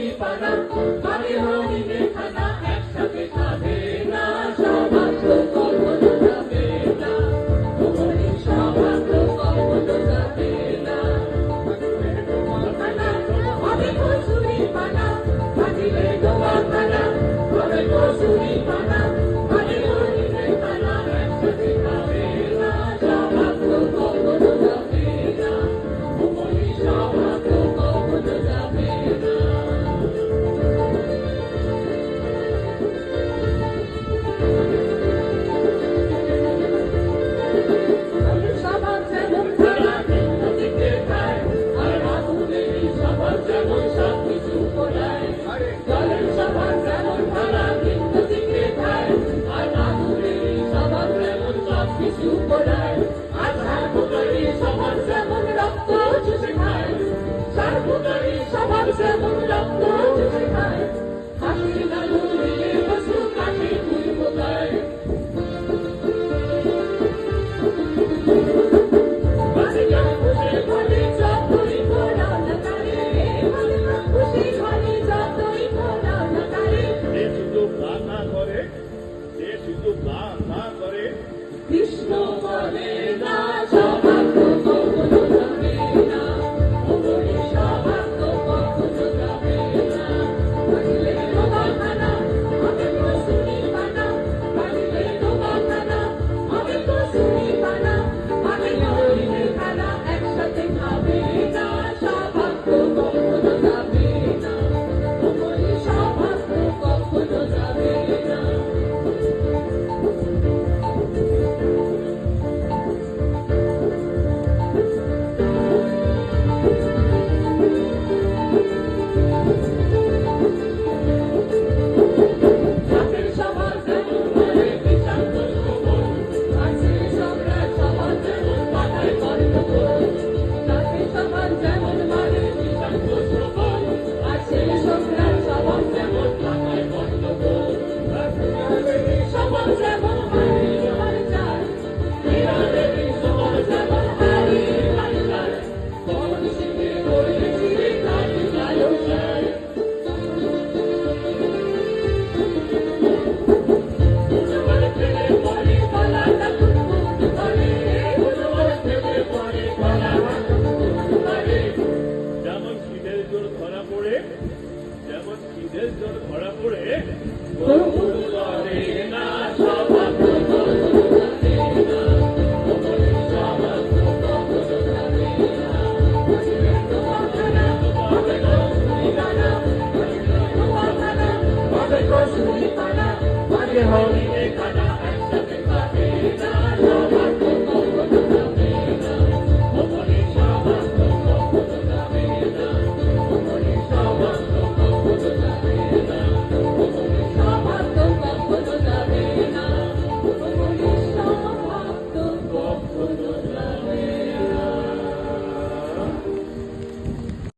কচুরি পানা আমি হরিণে খানা একসাথে খাবে না সৌভাগ্য কখনো যাবে না হরিণ সৌভাগ্য কখনো যাবে না আমি কচুরি পানা ভাজিলে গোয়া খানা আমি কচুরি পানা আমি হরিণে খানা একসাথে খাবে না সৌভাগ্য কখনো যাবে না হরিণ সৌভাগ্য কখনো যাবে না কৃষ্ণ বলে না সৌভাগ্য কখনো যাবে না হরিণ সৌভাগ্য কখনো যাবে না ভাজিলে গোয়া খানা আমি কচুরি পানা ভাজিলে গোয়া খানা আমি কচুরি পানা আমি হরিণে খানা একসাথে খাবে না সৌভাগ্য কখনো যাবে না হরিণ সৌভাগ্য কখনো যাবে না যেমন খিদের জল ধরা পড়ে